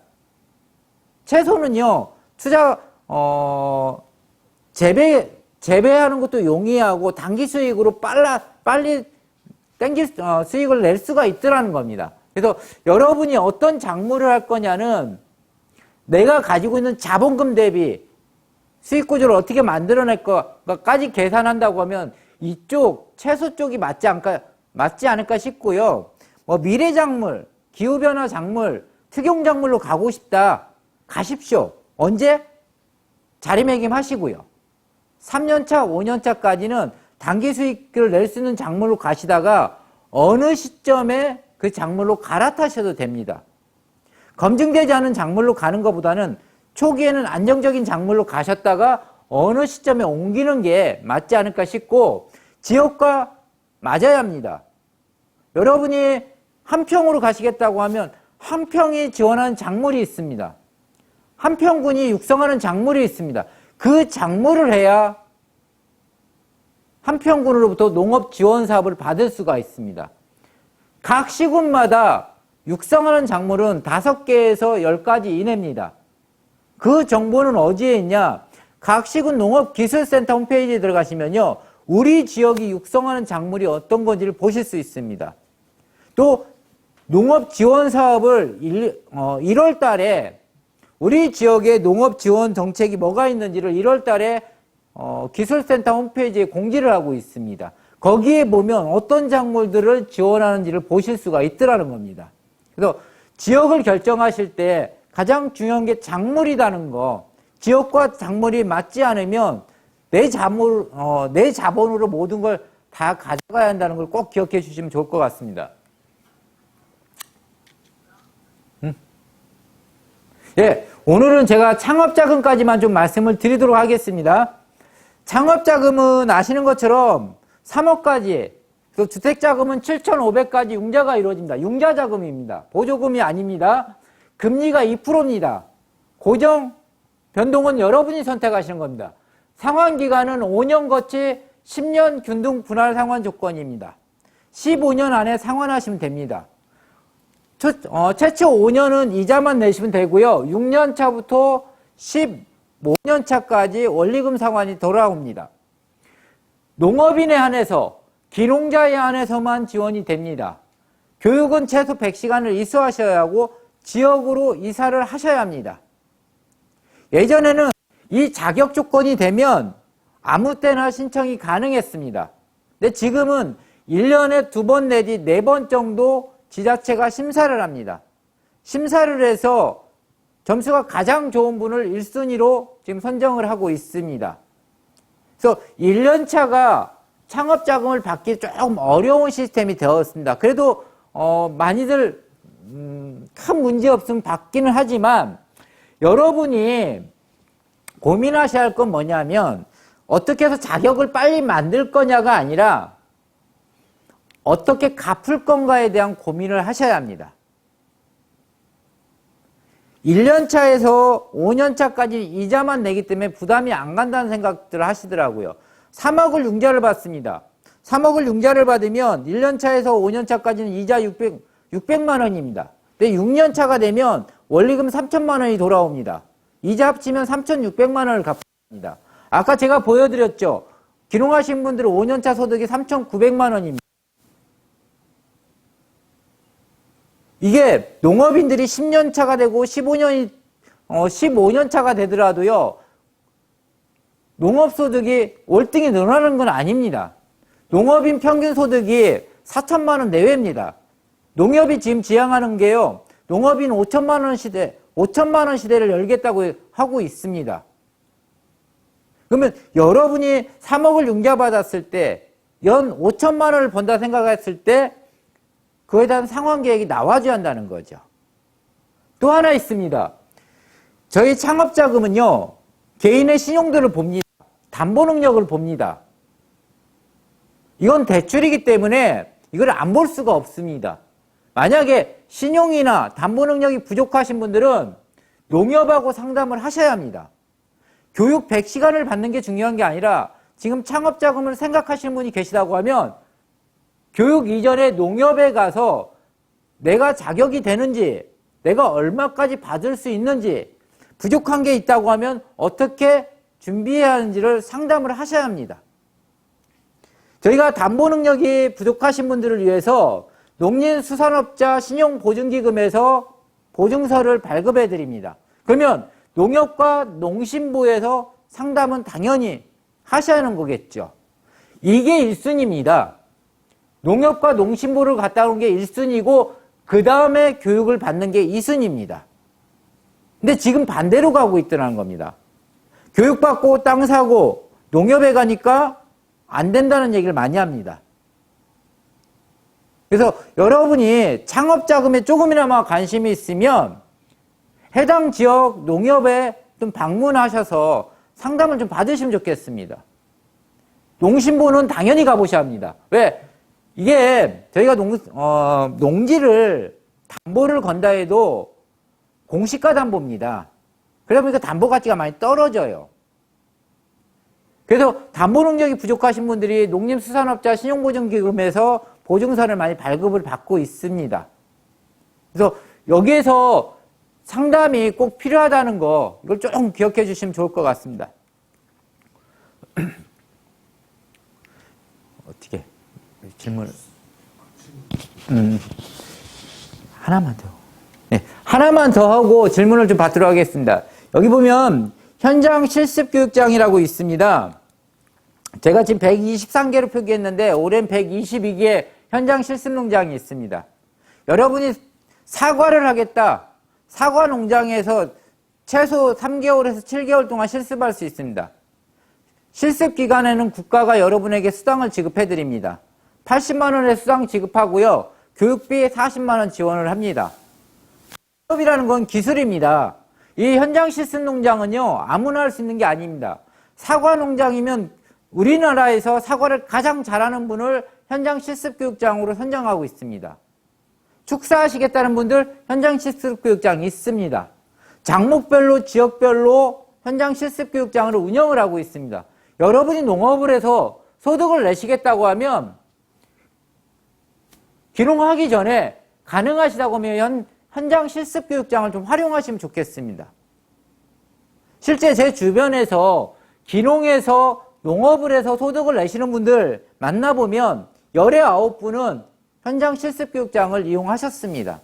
S1: 채소는요, 재배하는 것도 용이하고 단기 수익으로 빨리 수익을 낼 수가 있더라는 겁니다. 그래서 여러분이 어떤 작물을 할 거냐는 내가 가지고 있는 자본금 대비 수익 구조를 어떻게 만들어낼 거까지 계산한다고 하면 이쪽 채소 쪽이 맞지 않을까 싶고요. 뭐 미래 작물, 기후변화 작물, 특용 작물로 가고 싶다. 가십시오. 언제? 자리매김하시고요. 3년차, 5년차까지는 단기 수익을 낼 수 있는 작물로 가시다가 어느 시점에 그 작물로 갈아타셔도 됩니다. 검증되지 않은 작물로 가는 것보다는 초기에는 안정적인 작물로 가셨다가 어느 시점에 옮기는 게 맞지 않을까 싶고 지역과 맞아야 합니다. 여러분이 한평으로 가시겠다고 하면 한평이 지원하는 작물이 있습니다. 한평군이 육성하는 작물이 있습니다. 그 작물을 해야 한평군으로부터 농업 지원 사업을 받을 수가 있습니다. 각 시군마다 육성하는 작물은 5개에서 10가지 이내입니다. 그 정보는 어디에 있냐? 각 시군 농업기술센터 홈페이지에 들어가시면요. 우리 지역이 육성하는 작물이 어떤 건지를 보실 수 있습니다. 또 농업 지원 사업을 1월 달에 우리 지역의 농업 지원 정책이 뭐가 있는지를 1월 달에 기술센터 홈페이지에 공지를 하고 있습니다. 거기에 보면 어떤 작물들을 지원하는지를 보실 수가 있더라는 겁니다. 그래서 지역을 결정하실 때 가장 중요한 게 작물이라는 거. 지역과 작물이 맞지 않으면 내 자본으로 모든 걸 다 가져가야 한다는 걸 꼭 기억해 주시면 좋을 것 같습니다. 예, 오늘은 제가 창업자금까지만 좀 말씀을 드리도록 하겠습니다. 창업자금은 아시는 것처럼 3억까지, 또 주택자금은 7,500까지 융자가 이루어집니다. 융자자금입니다. 보조금이 아닙니다. 금리가 2%입니다. 고정 변동은 여러분이 선택하시는 겁니다. 상환기간은 5년 거치 10년 균등 분할 상환 조건입니다. 15년 안에 상환하시면 됩니다. 최초 5년은 이자만 내시면 되고요. 6년 차부터 15년 차까지 원리금 상환이 돌아옵니다. 농업인에 한해서, 기농자에 한해서만 지원이 됩니다. 교육은 최소 100시간을 이수하셔야 하고 지역으로 이사를 하셔야 합니다. 예전에는 이 자격 조건이 되면 아무 때나 신청이 가능했습니다. 근데 지금은 1년에 2번 내지 4번 정도 지자체가 심사를 합니다. 심사를 해서 점수가 가장 좋은 분을 1순위로 지금 선정을 하고 있습니다. 그래서 1년차가 창업자금을 받기 조금 어려운 시스템이 되었습니다. 그래도 많이들 큰 문제 없으면 받기는 하지만 여러분이 고민하셔야 할 건 뭐냐면 어떻게 해서 자격을 빨리 만들 거냐가 아니라 어떻게 갚을 건가에 대한 고민을 하셔야 합니다. 1년차에서 5년차까지 이자만 내기 때문에 부담이 안 간다는 생각들을 하시더라고요. 3억을 융자를 받습니다. 3억을 융자를 받으면 1년차에서 5년차까지는 이자 600만 원입니다. 근데 6년차가 되면 원리금 3천만 원이 돌아옵니다. 이자 합치면 3,600만 원을 갚습니다. 아까 제가 보여드렸죠. 기농하신 분들은 5년차 소득이 3,900만 원입니다. 이게 농업인들이 10년차가 되고 15년차가 되더라도요. 농업소득이 월등히 늘어나는 건 아닙니다. 농업인 평균 소득이 4천만 원 내외입니다. 농협이 지금 지향하는 게요. 농업인 5천만 원 시대를 열겠다고 하고 있습니다. 그러면 여러분이 3억을 융자받았을 때 연 5천만 원을 번다 생각했을 때 그에 대한 상환 계획이 나와줘야 한다는 거죠. 또 하나 있습니다. 저희 창업자금은요. 개인의 신용도를 봅니다. 담보 능력을 봅니다. 이건 대출이기 때문에 이걸 안 볼 수가 없습니다. 만약에 신용이나 담보 능력이 부족하신 분들은 농협하고 상담을 하셔야 합니다. 교육 100시간을 받는 게 중요한 게 아니라 지금 창업자금을 생각하시는 분이 계시다고 하면 교육 이전에 농협에 가서 내가 자격이 되는지, 내가 얼마까지 받을 수 있는지, 부족한 게 있다고 하면 어떻게 준비해야 하는지를 상담을 하셔야 합니다. 저희가 담보 능력이 부족하신 분들을 위해서 농림수산업자 신용보증기금에서 보증서를 발급해 드립니다. 그러면 농협과 농심부에서 상담은 당연히 하셔야 하는 거겠죠. 이게 1순위입니다. 농협과 농심부를 갔다 오는 게 1순위고 그 다음에 교육을 받는 게 2순위입니다. 근데 지금 반대로 가고 있더라는 겁니다. 교육받고 땅 사고 농협에 가니까 안 된다는 얘기를 많이 합니다. 그래서 여러분이 창업자금에 조금이나마 관심이 있으면 해당 지역 농협에 좀 방문하셔서 상담을 좀 받으시면 좋겠습니다. 농심부는 당연히 가보셔야 합니다. 왜? 이게 저희가 농지를 담보를 건다 해도 공시가 담보입니다. 그러다 보니까 담보 가치가 많이 떨어져요. 그래서 담보 능력이 부족하신 분들이 농림수산업자 신용보증기금에서 보증서를 많이 발급을 받고 있습니다. 그래서 여기에서 상담이 꼭 필요하다는 거, 이걸 조금 기억해 주시면 좋을 것 같습니다. 어떻게 질문을 하나만 더. 네, 하나만 더 하고 질문을 좀 받도록 하겠습니다. 여기 보면 현장 실습교육장이라고 있습니다. 제가 지금 123개로 표기했는데 올해는 122개의 현장 실습농장이 있습니다. 여러분이 사과를 하겠다. 사과 농장에서 최소 3개월에서 7개월 동안 실습할 수 있습니다. 실습 기간에는 국가가 여러분에게 수당을 지급해 드립니다. 80만 원의 수당 지급하고요. 교육비 40만 원 지원을 합니다. 사업이라는 건 기술입니다. 이 현장 실습 농장은요. 아무나 할 수 있는 게 아닙니다. 사과 농장이면 우리나라에서 사과를 가장 잘하는 분을 현장 실습 교육장으로 선정하고 있습니다. 축사하시겠다는 분들 현장 실습 교육장이 있습니다. 장목별로 지역별로 현장 실습 교육장으로 운영을 하고 있습니다. 여러분이 농업을 해서 소득을 내시겠다고 하면 기농하기 전에 가능하시다고 하면 현장 실습 교육장을 좀 활용하시면 좋겠습니다. 실제 제 주변에서 기농에서 농업을 해서 소득을 내시는 분들 만나보면 열의 9분은 현장 실습 교육장을 이용하셨습니다.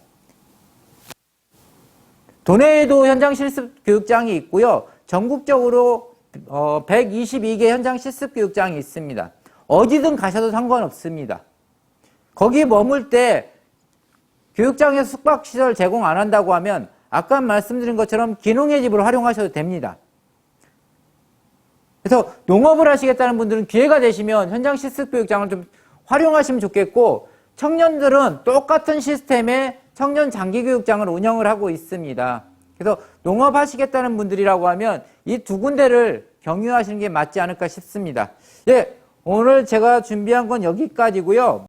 S1: 도내에도 현장 실습 교육장이 있고요. 전국적으로 122개 현장 실습 교육장이 있습니다. 어디든 가셔도 상관없습니다. 거기 머물 때 교육장에서 숙박시설 제공 안 한다고 하면 아까 말씀드린 것처럼 기농의 집을 활용하셔도 됩니다. 그래서 농업을 하시겠다는 분들은 기회가 되시면 현장 실습 교육장을 좀 활용하시면 좋겠고, 청년들은 똑같은 시스템의 청년 장기 교육장을 운영을 하고 있습니다. 그래서 농업 하시겠다는 분들이라고 하면 이 두 군데를 경유하시는 게 맞지 않을까 싶습니다. 예, 오늘 제가 준비한 건 여기까지고요.